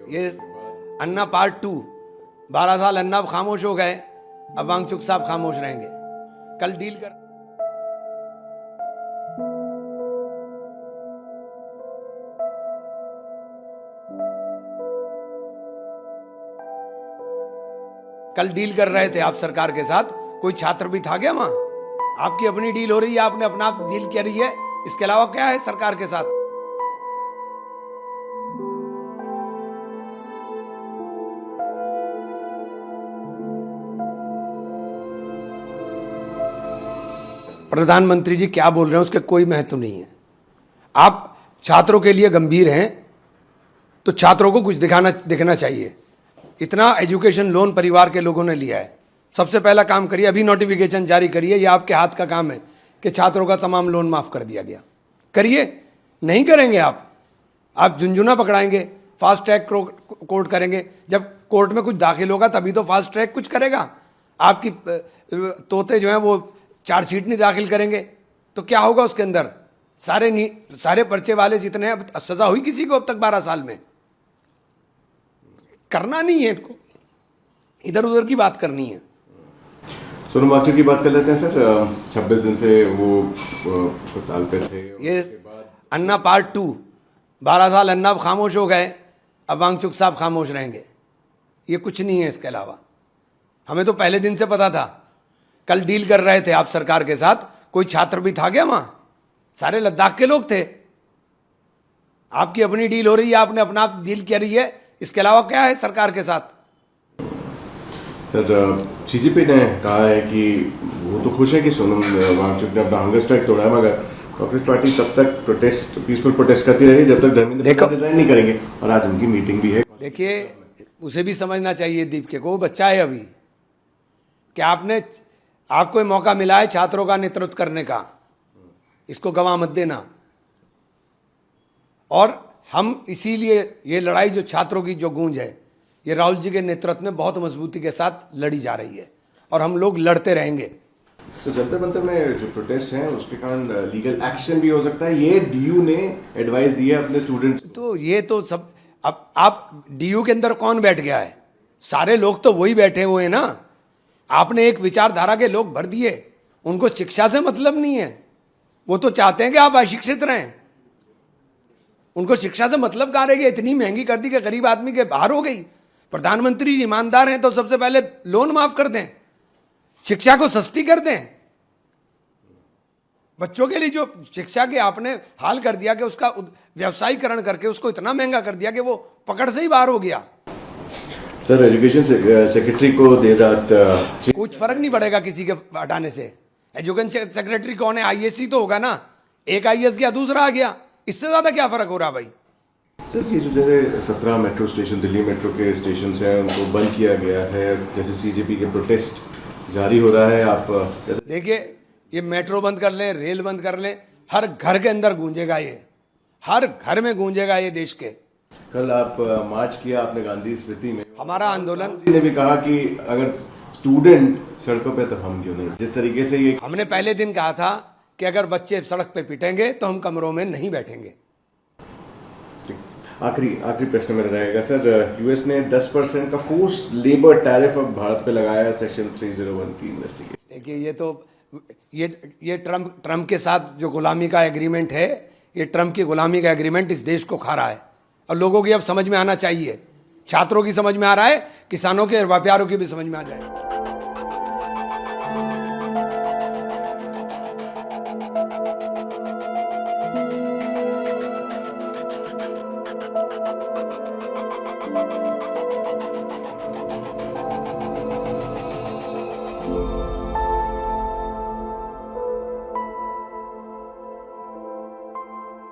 ये अन्ना पार्ट 2। 12 साल अन्ना खामोश हो गए, अब वांगचुक साहब खामोश रहेंगे। कल डील कर रहे थे आप सरकार के साथ। कोई छात्र भी था क्या वहां? आपकी अपनी डील हो रही है, आपने अपना आप डील करी है, इसके अलावा क्या है सरकार के साथ? प्रधानमंत्री जी क्या बोल रहे हैं उसके कोई महत्व नहीं है। आप छात्रों के लिए गंभीर हैं तो छात्रों को कुछ दिखना चाहिए। इतना एजुकेशन लोन परिवार के लोगों ने लिया है, सबसे पहला काम करिए, अभी नोटिफिकेशन जारी करिए। ये आपके हाथ का काम है कि छात्रों का तमाम लोन माफ कर दिया गया। करिए, नहीं करेंगे आप झुंझुना पकड़ाएंगे, फास्ट ट्रैक कोर्ट करेंगे। जब कोर्ट में कुछ दाखिल होगा तभी तो फास्ट ट्रैक कुछ करेगा। आपकी तोते जो हैं वो चार्जशीट नहीं दाखिल करेंगे तो क्या होगा उसके अंदर? सारे पर्चे वाले जितने हैं, अब सजा हुई किसी को अब तक 12 साल में? करना नहीं है इनको, इधर उधर की बात करनी है। सोनम वांगचुक की बात कर लेते हैं सर। 26 दिन से वो अस्पताल पे थे। ये अन्ना पार्ट 2। 12 साल अन्ना खामोश हो गए, अब वांगचुक साहब खामोश रहेंगे। ये कुछ नहीं है इसके अलावा। हमें तो पहले दिन से पता था। कल डील कर रहे थे आप सरकार के साथ। कोई छात्र भी था क्या वहां? सारे लद्दाख के लोग थे। आपकी अपनी डील हो रही है, आपने अपना आप डील करी है, इसके अलावा क्या है सरकार के साथ? सर, सीजेपी ने कहा है कि वो तो खुश है कि सोनम वांगचुक ने अपना हंगर स्ट्राइक तोड़ा है, मगर कांग्रेस पार्टी तब तक पीसफुल प्रोटेस्ट करती रहेगी जब तक धर्मेंद्र रिजाइन नहीं करेंगे। और आज उनकी मीटिंग भी है। देखिए, उसे भी समझना चाहिए दीपके को, बच्चा है अभी, कि आपको मौका मिला है छात्रों का नेतृत्व करने का, इसको गंवा मत देना। और हम इसीलिए ये लड़ाई जो छात्रों की जो गूंज है, ये राहुल जी के नेतृत्व में बहुत मजबूती के साथ लड़ी जा रही है और हम लोग लड़ते रहेंगे। तो जंतर मंतर में जो प्रोटेस्ट हैं उसके कारण लीगल एक्शन भी हो सकता है, ये डीयू ने एडवाइस दी है अपने स्टूडेंट्स। तो ये तो सब, अब आप डीयू के अंदर कौन बैठ गया है? सारे लोग तो वही बैठे हुए हैं ना। आपने एक विचारधारा के लोग भर दिए, उनको शिक्षा से मतलब नहीं है। वो तो चाहते हैं कि आप अशिक्षित रहें। उनको शिक्षा से मतलब कहाँ रह गया? इतनी महंगी कर दी कि गरीब आदमी के बाहर हो गई। प्रधानमंत्री जी ईमानदार हैं तो सबसे पहले लोन माफ कर दें, शिक्षा को सस्ती कर दें। बच्चों के लिए जो शिक्षा के आपने हाल कर दिया कि उसका व्यवसायीकरण करके उसको इतना महंगा कर दिया कि वो पकड़ से ही बाहर हो गया। सर, एजुकेशन सेक्रेटरी को देर रात कुछ फर्क नहीं पड़ेगा किसी के हटाने से। एजुकेशन सेक्रेटरी कौन है? आईएएस ही तो होगा ना। एक आईएएस गया, दूसरा आ गया, इससे ज्यादा क्या फर्क हो रहा भाई? सर, ये जो जैसे 17 मेट्रो स्टेशन, दिल्ली मेट्रो के स्टेशन हैं, उनको बंद किया गया है, जैसे सीजेपी के प्रोटेस्ट जारी हो रहा है। आप देखिए, ये मेट्रो बंद कर लें, रेल बंद कर लें, हर घर के अंदर गूंजेगा, ये हर घर में गूंजेगा ये देश के। कल आप मार्च किया आपने गांधी स्मृति में। हमारा आंदोलन, जी ने भी कहा कि अगर स्टूडेंट सड़कों पे तो हम क्यों नहीं। जिस तरीके से ये हमने पहले दिन कहा था कि अगर बच्चे सड़क पे पिटेंगे तो हम कमरों में नहीं बैठेंगे। आखिरी प्रश्न मेरा रहेगा सर। यूएस ने 10% का फोर्स लेबर टैरिफ अब भारत पे लगाया है, सेक्शन 301 की इन्वेस्टिगेशन। देखिए, ये तो ये ट्रम्प के साथ जो गुलामी का एग्रीमेंट है, ये ट्रम्प की गुलामी का एग्रीमेंट इस देश को खा रहा है। और लोगों की अब समझ में आना चाहिए, छात्रों की समझ में आ रहा है, किसानों के व्यापारियों की भी समझ में आ जाए।